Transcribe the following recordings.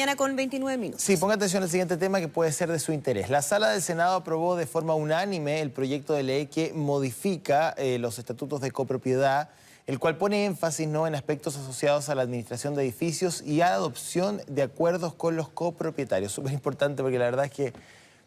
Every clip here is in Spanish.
mañana con 29 minutos. Sí, ponga atención al siguiente tema que puede ser de su interés. La Sala del Senado aprobó de forma unánime el proyecto de ley que modifica los estatutos de copropiedad, el cual pone énfasis en aspectos asociados a la administración de edificios y a la adopción de acuerdos con los copropietarios. Súper importante porque la verdad es que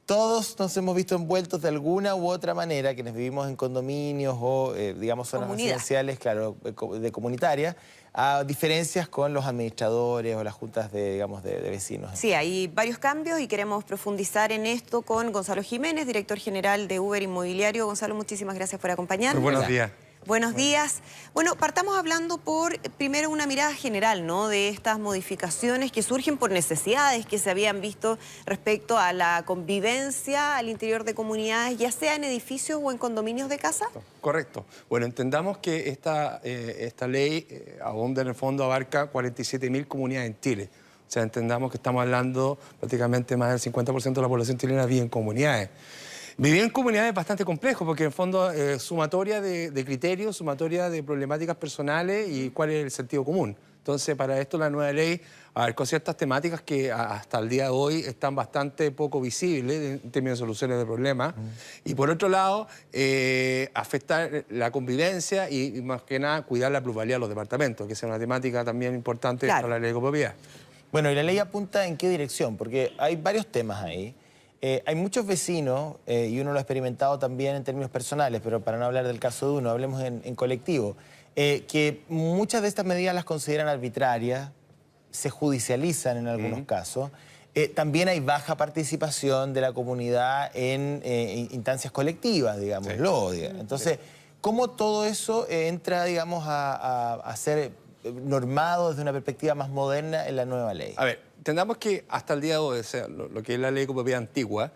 todos nos hemos visto envueltos de alguna u otra manera, quienes vivimos en condominios o, digamos, zonas residenciales, claro, de comunitarias, a diferencias con los administradores o las juntas de, digamos, de vecinos. Sí, hay varios cambios y queremos profundizar en esto con Gonzalo Jiménez, director general de Uber Inmobiliario. Gonzalo, muchísimas gracias por acompañarnos. Muy buenos días. Buenos días. Bueno, partamos hablando por, primero, una mirada general, ¿no?, de estas modificaciones que surgen por necesidades que se habían visto respecto a la convivencia al interior de comunidades, ya sea en edificios o en condominios de casa. Correcto. Bueno, entendamos que esta ley, abonda en el fondo, abarca 47.000 comunidades en Chile. O sea, entendamos que estamos hablando prácticamente más del 50% de la población chilena vive en comunidades. Vivir en comunidades es bastante complejo porque en fondo sumatoria de criterios, sumatoria de problemáticas personales y cuál es el sentido común. Entonces, para esto la nueva ley abarcó ciertas temáticas que hasta el día de hoy están bastante poco visibles en términos de soluciones de problemas. Y por otro lado, afectar la convivencia y más que nada cuidar la plusvalía de los departamentos, que es una temática también importante para la ley de copropiedad. Bueno, ¿y la ley apunta en qué dirección? Porque hay varios temas ahí. Hay muchos vecinos, y uno lo ha experimentado también en términos personales, pero para no hablar del caso de uno, hablemos en colectivo, que muchas de estas medidas las consideran arbitrarias, se judicializan en algunos casos. También hay baja participación de la comunidad en instancias colectivas, digámoslo. Entonces, ¿cómo todo eso entra, digamos, a ser normado desde una perspectiva más moderna en la nueva ley? A ver, entendamos que hasta el día de hoy, o sea, lo que es la ley de copropiedad antigua,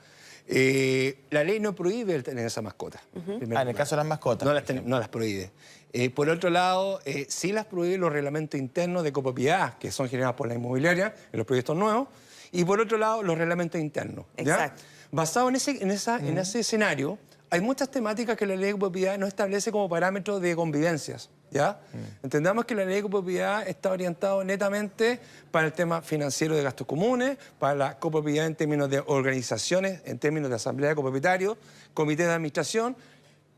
la ley no prohíbe el tener esa mascota. En el caso de las mascotas. No las prohíbe. Por otro lado, sí las prohíbe los reglamentos internos de copropiedad, que son generados por la inmobiliaria en los proyectos nuevos, y por otro lado, los reglamentos internos. Exacto. Basado en ese escenario, hay muchas temáticas que la ley de copropiedad no establece como parámetros de convivencias. ¿Ya? Entendamos que la ley de copropiedad está orientada netamente para el tema financiero de gastos comunes, para la copropiedad en términos de organizaciones, en términos de asamblea de copropietarios, comité de administración.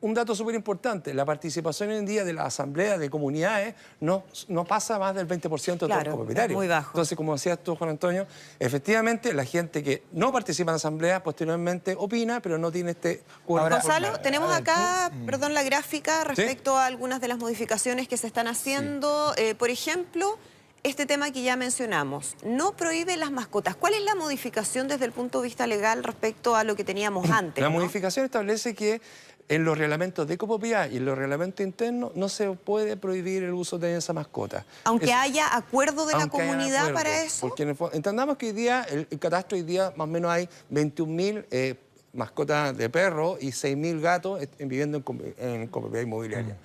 Un dato súper importante, la participación hoy en día de la asamblea de comunidades no pasa más del 20% de todos los copropietarios. Muy bajo. Entonces, como decías tú, Juan Antonio, efectivamente la gente que no participa en asamblea posteriormente opina, pero no tiene este... Gonzalo, tenemos acá, perdón, la gráfica respecto a algunas de las modificaciones que se están haciendo. Por ejemplo, este tema que ya mencionamos, no prohíbe las mascotas. ¿Cuál es la modificación desde el punto de vista legal respecto a lo que teníamos antes? La modificación establece que en los reglamentos de copropiedad y en los reglamentos internos no se puede prohibir el uso de esa mascota. Aunque haya acuerdo de la comunidad para eso. Porque entendamos que hoy día, el catastro hoy día más o menos hay 21.000 mascotas de perro y 6.000 gatos viviendo en copropiedad inmobiliaria.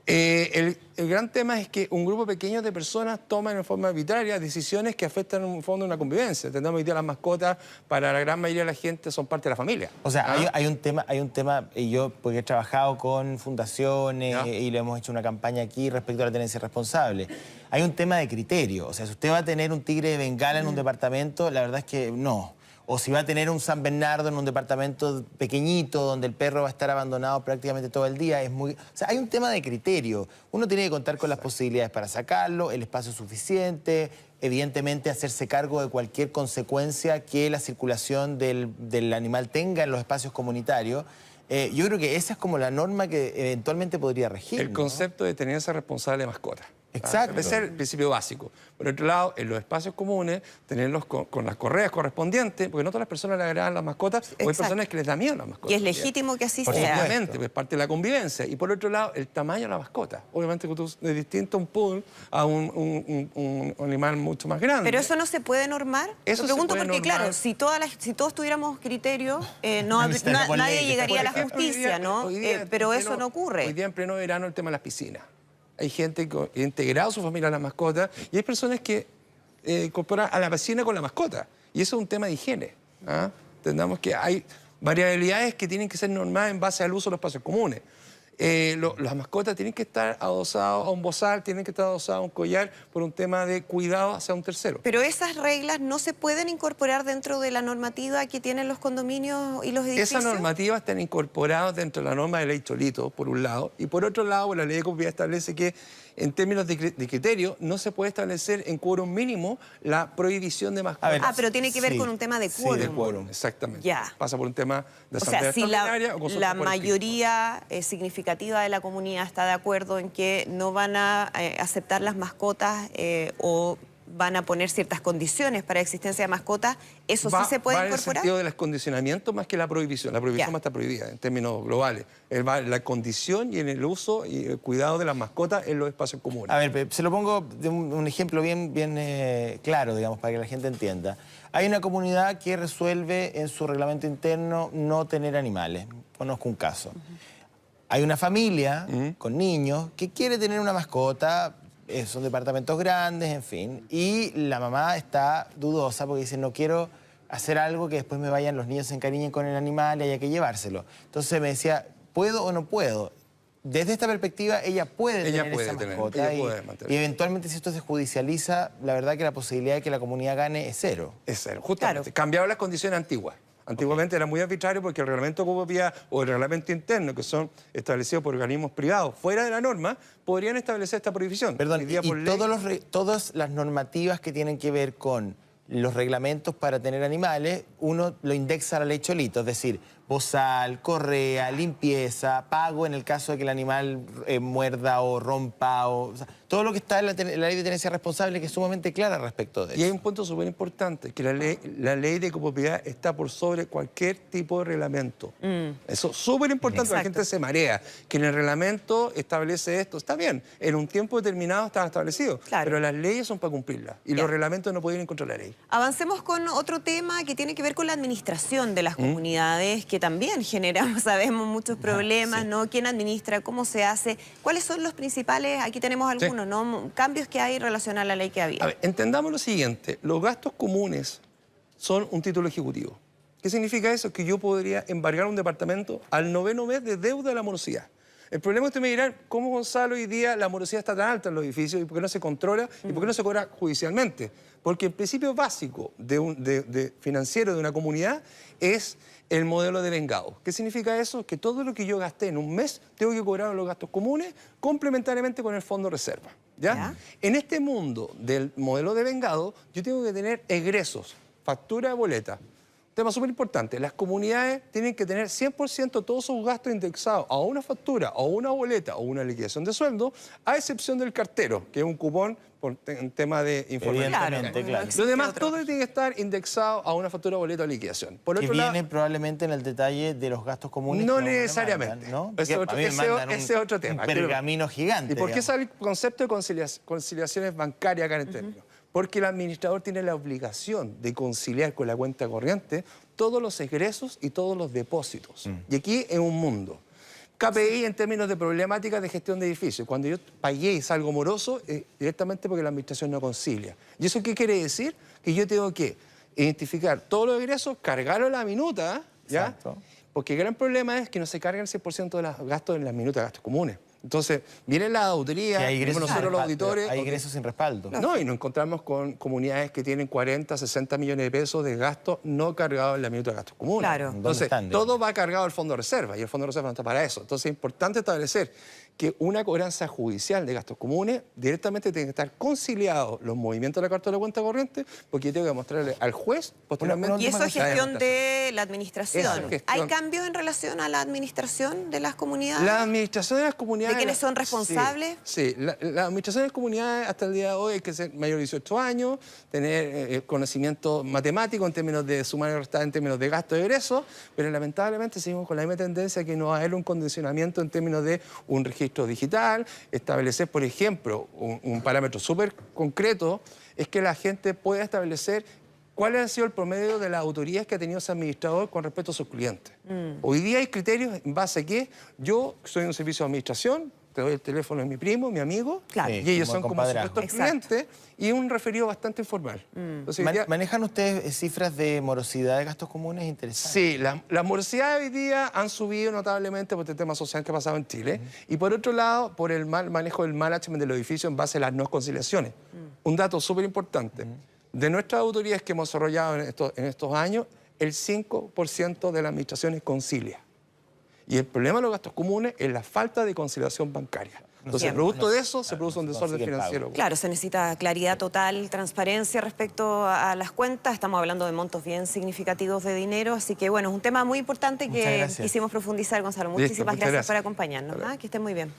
El gran tema es que un grupo pequeño de personas toman en forma arbitraria decisiones que afectan en un fondo una convivencia. Entendamos hoy día las mascotas, para la gran mayoría de la gente, son parte de la familia. O sea, hay un tema, y yo porque he trabajado con fundaciones y le hemos hecho una campaña aquí respecto a la tenencia responsable. Hay un tema de criterio. O sea, si usted va a tener un tigre de Bengala en un departamento, la verdad es que no. O si va a tener un San Bernardo en un departamento pequeñito donde el perro va a estar abandonado prácticamente todo el día, o sea, hay un tema de criterio. Uno tiene que contar con las posibilidades para sacarlo, el espacio suficiente, evidentemente hacerse cargo de cualquier consecuencia que la circulación del animal tenga en los espacios comunitarios. Yo creo que esa es como la norma que eventualmente podría regir. El concepto de tenencia responsable de mascota. Exacto. Ese es el principio básico. Por otro lado, en los espacios comunes, tenerlos con las correas correspondientes, porque no todas las personas le agradan las mascotas, o hay personas que les da miedo las mascotas. Y es legítimo que así sea. Obviamente, pues es parte de la convivencia. Y por otro lado, el tamaño de la mascota. Obviamente es distinto a un poodle a un animal mucho más grande. Pero eso no se puede normar. Eso Lo pregunto porque, claro, si todos tuviéramos criterio, nadie llegaría a la justicia, ¿no? Pero eso no ocurre. Hoy día en pleno verano el tema de las piscinas. Hay gente que ha integrado a su familia a las mascotas y hay personas que incorporan a la piscina con la mascota. Y eso es un tema de higiene. Entendamos que hay variabilidades que tienen que ser normadas en base al uso de los espacios comunes. Las mascotas tienen que estar adosadas a un bozal, tienen que estar adosadas a un collar por un tema de cuidado hacia un tercero. Pero esas reglas no se pueden incorporar dentro de la normativa que tienen los condominios y los edificios. Esas normativas están incorporadas dentro de la norma de ley Cholito, por un lado, y por otro lado, la ley de copropiedad establece que en términos de criterio no se puede establecer en quórum mínimo la prohibición de mascotas. Pero tiene que ver con un tema de quórum. Sí, de quórum, exactamente. Ya. Pasa por un tema de O asamblea sea, si extraordinaria o consulta la por escrito. mayoría significativa de la comunidad está de acuerdo en que no van a aceptar las mascotas o van a poner ciertas condiciones para la existencia de mascotas, ¿eso sí se puede va incorporar? en el sentido del condicionamiento más que la prohibición. La prohibición va a estar prohibida en términos globales. Va en la condición y en el uso y el cuidado de las mascotas en los espacios comunes. A ver, se lo pongo de un ejemplo bien claro, digamos, para que la gente entienda. Hay una comunidad que resuelve en su reglamento interno no tener animales. Conozco un caso. Hay una familia con niños que quiere tener una mascota. Son departamentos grandes, en fin. Y la mamá está dudosa porque dice, no quiero hacer algo que después me vayan los niños se encariñen con el animal y haya que llevárselo. Entonces me decía, ¿puedo o no puedo? Desde esta perspectiva, ella puede tener esa mascota. Y eventualmente, si esto se judicializa, la verdad que la posibilidad de que la comunidad gane es cero. Es cero, justamente. Cambiaron las condiciones antiguas. Antiguamente era muy arbitrario porque el reglamento de copropiedad o el reglamento interno, que son establecidos por organismos privados fuera de la norma, podrían establecer esta prohibición. Perdón, todas las normativas que tienen que ver con los reglamentos para tener animales, uno lo indexa a la ley Cholito, es decir, bozal, correa, limpieza, pago en el caso de que el animal muerda o rompa, o sea, todo lo que está en la ley de tenencia responsable, que es sumamente clara respecto de eso. Y hay un punto súper importante, que la ley de copropiedad está por sobre cualquier tipo de reglamento. Eso es súper importante, la gente se marea, que en el reglamento establece esto. Está bien, en un tiempo determinado está establecido, pero las leyes son para cumplirlas y los reglamentos no pueden ir en contra de la ley. Avancemos con otro tema que tiene que ver con la administración de las comunidades, que también generamos, sabemos, muchos problemas, ¿no? ¿Quién administra? ¿Cómo se hace? ¿Cuáles son los principales? Aquí tenemos algunos, ¿no? Cambios que hay en relación a la ley que había. A ver, entendamos lo siguiente. Los gastos comunes son un título ejecutivo. ¿Qué significa eso? Que yo podría embargar un departamento al 9º mes de deuda de la morosidad. El problema es que usted me dirá, ¿cómo, Gonzalo, hoy día la morosidad está tan alta en los edificios y por qué no se controla y por qué no se cobra judicialmente? Porque el principio básico financiero de una comunidad es el modelo de vengado. ¿Qué significa eso? Que todo lo que yo gasté en un mes tengo que cobrar los gastos comunes complementariamente con el fondo reserva. ¿Ya? En este mundo del modelo de vengado, yo tengo que tener egresos, factura de boleta. Tema súper importante, las comunidades tienen que tener 100% todos sus gastos indexados a una factura o una boleta o una liquidación de sueldo, a excepción del cartero, que es un cupón por un tema de informalidad. Claro. Lo demás todo tiene que estar indexado a una factura, boleta o liquidación. Por otro lado, viene probablemente en el detalle de los gastos comunes. No necesariamente. ¿No? Ese es otro tema. Un pergamino gigante. ¿Y por qué sale el concepto de conciliaciones bancarias acá en el término? Porque el administrador tiene la obligación de conciliar con la cuenta corriente todos los egresos y todos los depósitos. Y aquí es un mundo. KPI en términos de problemáticas de gestión de edificios. Cuando yo pagué y salgo moroso, directamente porque la administración no concilia. ¿Y eso qué quiere decir? Que yo tengo que identificar todos los egresos, cargarlo en la minuta, ¿ya? Exacto. Porque el gran problema es que no se carga el 100% de los gastos en las minutas de gastos comunes. Entonces, viene la auditoría, nosotros los auditores... Hay ingresos sin respaldo. No, y nos encontramos con comunidades que tienen 40, 60 millones de pesos de gastos no cargados en la minuta de gastos comunes. Claro. Entonces, todo va cargado al fondo de reserva y el fondo de reserva no está para eso. Entonces, es importante establecer que una cobranza judicial de gastos comunes directamente tiene que estar conciliado los movimientos de la carta de la cuenta corriente, porque yo tengo que mostrarle al juez posteriormente... Y eso es gestión de la administración. ¿Hay cambios en relación a la administración de las comunidades? La administración de las comunidades... ¿De quiénes son responsables? Sí, la administración de las comunidades hasta el día de hoy hay que ser mayor de 18 años, tener conocimiento matemático en términos de sumar y restar, en términos de gasto y egresos, pero lamentablemente seguimos con la misma tendencia que no va a haber un condicionamiento en términos de un registro digital, establecer, por ejemplo, un parámetro súper concreto, es que la gente pueda establecer cuál ha sido el promedio de las autorías que ha tenido ese administrador con respecto a sus clientes. Hoy día hay criterios en base a que yo soy un servicio de administración, te doy el teléfono de mi primo, mi amigo, Claro. y ellos como son como compadrazgo. supuestos Exacto. clientes y un referido bastante informal. Entonces, hoy día- ¿Manejan ustedes cifras de morosidad de gastos comunes interesantes? Sí, las morosidades hoy día han subido notablemente por este tema social que ha pasado en Chile. Y por otro lado, por el mal manejo del management del edificio en base a las no conciliaciones. Un dato súper importante. De nuestras autoridades que hemos desarrollado en estos años, el 5% de las administraciones concilia. Y el problema de los gastos comunes es la falta de conciliación bancaria. Entonces, Bien. producto de eso, se produce un desorden consigue el pago. financiero. Claro, se necesita claridad total, transparencia respecto a las cuentas. Estamos hablando de montos bien significativos de dinero, así que bueno, es un tema muy importante Muchas que gracias. quisimos profundizar, Gonzalo. Listo, Muchísimas muchas gracias gracias. por acompañarnos. Que estén muy bien.